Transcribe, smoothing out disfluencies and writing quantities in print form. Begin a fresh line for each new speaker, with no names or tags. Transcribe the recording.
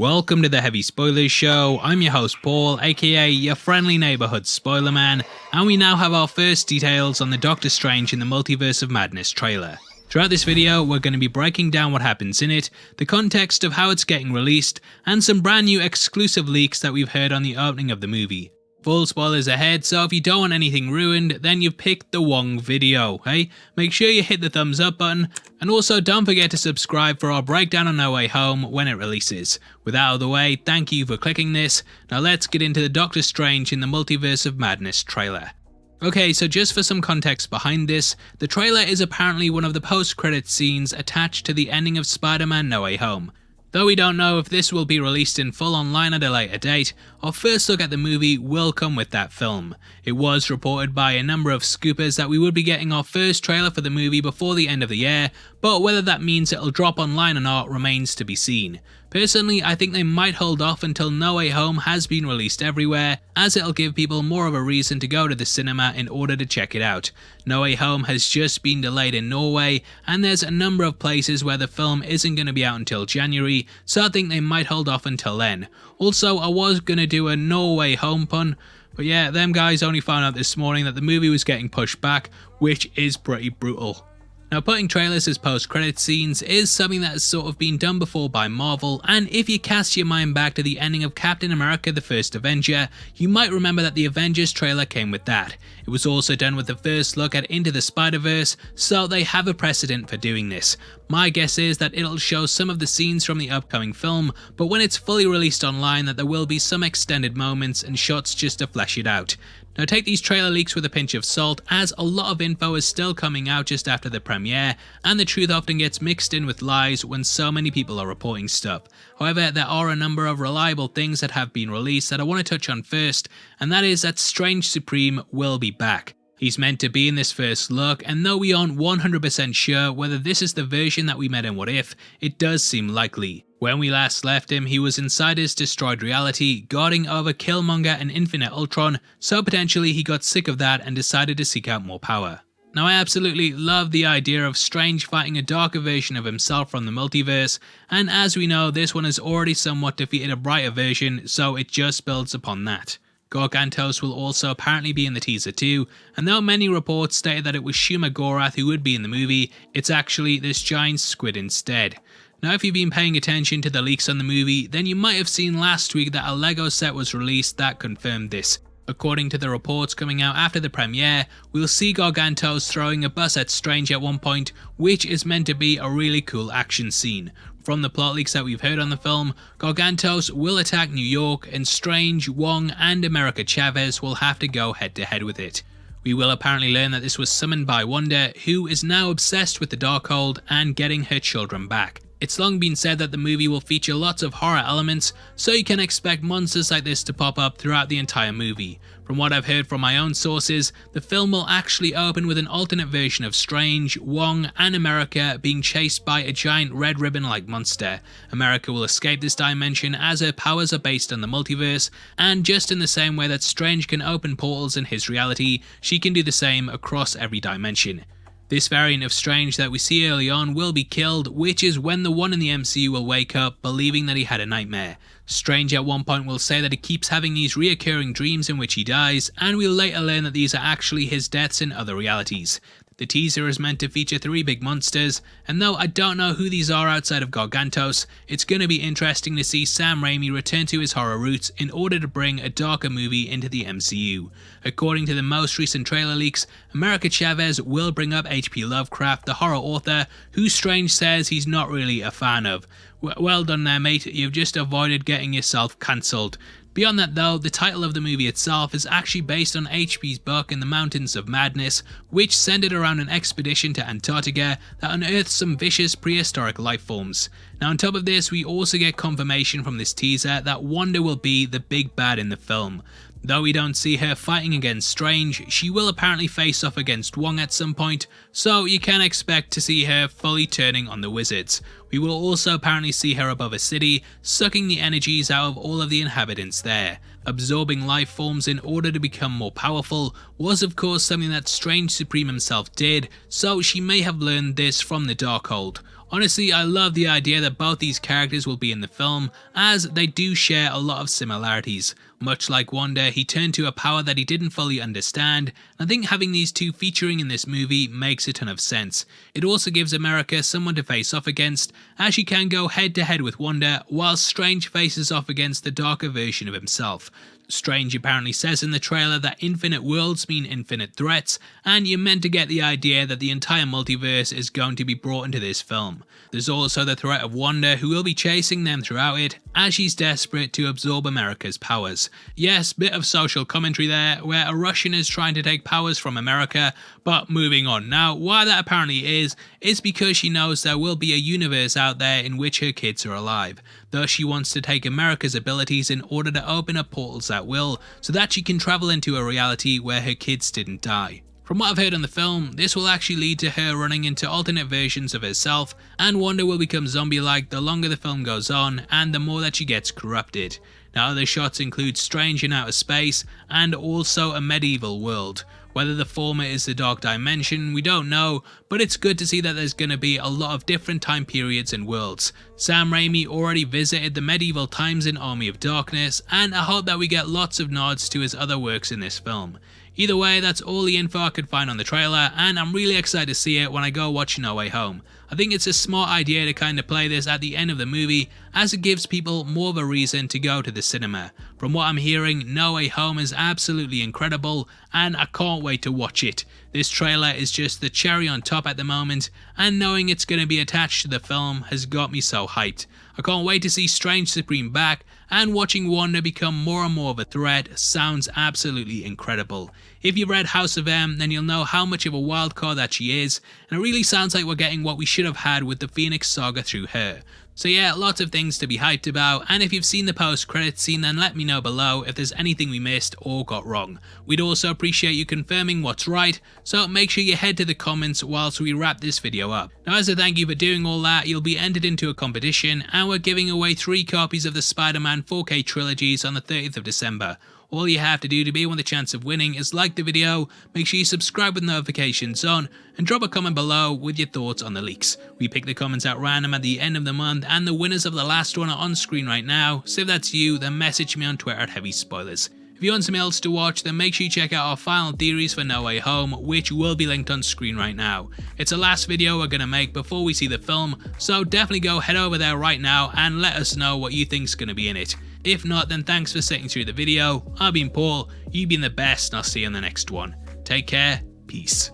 Welcome to the Heavy Spoilers Show. I'm your host Paul, aka your friendly neighbourhood spoiler man, and we now have our first details on the Doctor Strange in the Multiverse of Madness trailer. Throughout this video, we're going to be breaking down what happens in it, the context of how it's getting released, and some brand new exclusive leaks that we've heard on the opening of the movie. Full spoilers ahead, so if you don't want anything ruined, then you've picked the wrong video, hey? Make sure you hit the thumbs up button, and also don't forget to subscribe for our breakdown on No Way Home when it releases. With that out of the way, thank you for clicking this. Now let's get into the Doctor Strange in the Multiverse of Madness trailer. Okay, so just for some context behind this, the trailer is apparently one of the post-credit scenes attached to the ending of Spider-Man No Way Home. Though we don't know if this will be released in full online at a later date, our first look at the movie will come with that film. It was reported by a number of scoopers that we would be getting our first trailer for the movie before the end of the year, but whether that means it'll drop online or not remains to be seen. Personally, I think they might hold off until No Way Home has been released everywhere, as it'll give people more of a reason to go to the cinema in order to check it out. No Way Home has just been delayed in Norway, and there's a number of places where the film isn't going to be out until January, so I think they might hold off until then. Also, I was going to do a No Way Home pun, but yeah, them guys only found out this morning that the movie was getting pushed back, which is pretty brutal. Now, putting trailers as post-credit scenes is something that has sort of been done before by Marvel, and if you cast your mind back to the ending of Captain America the First Avenger, you might remember that the Avengers trailer came with that. It was also done with the first look at Into the Spider-Verse, so they have a precedent for doing this. My guess is that it'll show some of the scenes from the upcoming film, but when it's fully released online that there will be some extended moments and shots just to flesh it out. Now take these trailer leaks with a pinch of salt, as a lot of info is still coming out just after the premiere, and the truth often gets mixed in with lies when so many people are reporting stuff. However, there are a number of reliable things that have been released that I want to touch on first, and that is that Strange Supreme will be back. He's meant to be in this first look, and though we aren't 100% sure whether this is the version that we met in What If, it does seem likely. When we last left him, he was inside his destroyed reality, guarding over Killmonger and Infinite Ultron, so potentially he got sick of that and decided to seek out more power. Now, I absolutely love the idea of Strange fighting a darker version of himself from the multiverse, and as we know, this one has already somewhat defeated a brighter version, so it just builds upon that. Gargantos will also apparently be in the teaser too, and though many reports stated that it was Shuma Gorath who would be in the movie, it's actually this giant squid instead. Now, if you've been paying attention to the leaks on the movie, then you might have seen last week that a LEGO set was released that confirmed this. According to the reports coming out after the premiere, we'll see Gargantos throwing a bus at Strange at one point, which is meant to be a really cool action scene. From the plot leaks that we've heard on the film, Gargantos will attack New York, and Strange, Wong, and America Chavez will have to go head to head with it. We will apparently learn that this was summoned by Wanda, who is now obsessed with the Darkhold and getting her children back. It's long been said that the movie will feature lots of horror elements, so you can expect monsters like this to pop up throughout the entire movie. From what I've heard from my own sources, the film will actually open with an alternate version of Strange, Wong, and America being chased by a giant red ribbon-like monster. America will escape this dimension as her powers are based on the multiverse, and just in the same way that Strange can open portals in his reality, she can do the same across every dimension. This variant of Strange that we see early on will be killed, which is when the one in the MCU will wake up believing that he had a nightmare. Strange at one point will say that he keeps having these reoccurring dreams in which he dies, and we'll later learn that these are actually his deaths in other realities. The teaser is meant to feature 3 big monsters, and though I don't know who these are outside of Gargantos, it's going to be interesting to see Sam Raimi return to his horror roots in order to bring a darker movie into the MCU. According to the most recent trailer leaks, America Chavez will bring up H.P. Lovecraft, the horror author, who Strange says he's not really a fan of. Well done there, mate, you've just avoided getting yourself cancelled. Beyond that though, the title of the movie itself is actually based on H.P.'s book In the Mountains of Madness, which centered around an expedition to Antarctica that unearthed some vicious prehistoric life forms. Now on top of this, we also get confirmation from this teaser that Wanda will be the big bad in the film. Though we don't see her fighting against Strange, she will apparently face off against Wong at some point, so you can expect to see her fully turning on the wizards. We will also apparently see her above a city, sucking the energies out of all of the inhabitants there. Absorbing life forms in order to become more powerful was of course something that Strange Supreme himself did, so she may have learned this from the Darkhold. Honestly, I love the idea that both these characters will be in the film, as they do share a lot of similarities. Much like Wanda, he turned to a power that he didn't fully understand, and I think having these two featuring in this movie makes a ton of sense. It also gives America someone to face off against, as she can go head to head with Wanda, while Strange faces off against the darker version of himself. Strange apparently says in the trailer that infinite worlds mean infinite threats, and you're meant to get the idea that the entire multiverse is going to be brought into this film. There's also the threat of Wanda, who will be chasing them throughout it, as she's desperate to absorb America's powers. Yes, bit of social commentary there, where a Russian is trying to take powers from America, but moving on. Now, why that apparently is because she knows there will be a universe out there in which her kids are alive. Thus, she wants to take America's abilities in order to open up portals at will, so that she can travel into a reality where her kids didn't die. From what I've heard in the film, this will actually lead to her running into alternate versions of herself, and Wanda will become zombie-like the longer the film goes on and the more that she gets corrupted. Now, other shots include Strange in outer space and also a medieval world. Whether the former is the Dark Dimension, we don't know, but it's good to see that there's going to be a lot of different time periods and worlds. Sam Raimi already visited the medieval times in Army of Darkness, and I hope that we get lots of nods to his other works in this film. Either way, that's all the info I could find on the trailer, and I'm really excited to see it when I go watch No Way Home. I think it's a smart idea to kind of play this at the end of the movie, as it gives people more of a reason to go to the cinema. From what I'm hearing, No Way Home is absolutely incredible, and I can't wait to watch it. This trailer is just the cherry on top at the moment, and knowing it's going to be attached to the film has got me so hyped. I can't wait to see Strange Supreme back, and watching Wanda become more and more of a threat sounds absolutely incredible. If you've read House of M, then you'll know how much of a wild card that she is, and it really sounds like we're getting what we should have had with the Phoenix Saga through her. So yeah, lots of things to be hyped about, and if you've seen the post-credits scene, then let me know below if there's anything we missed or got wrong. We'd also appreciate you confirming what's right, so make sure you head to the comments whilst we wrap this video up. Now, as a thank you for doing all that, you'll be entered into a competition, and we're giving away 3 copies of the Spider-Man 4K trilogies on the 30th of December. All you have to do to be with a chance of winning is like the video, make sure you subscribe with notifications on, and drop a comment below with your thoughts on the leaks. We pick the comments at random at the end of the month, and the winners of the last one are on screen right now, so if that's you, then message me on Twitter at Heavy Spoilers. If you want something else to watch, then make sure you check out our final theories for No Way Home, which will be linked on screen right now. It's the last video we're going to make before we see the film, so definitely go head over there right now and let us know what you think's going to be in it. If not, then thanks for sitting through the video. I've been Paul, you've been the best, and I'll see you in the next one. Take care, peace.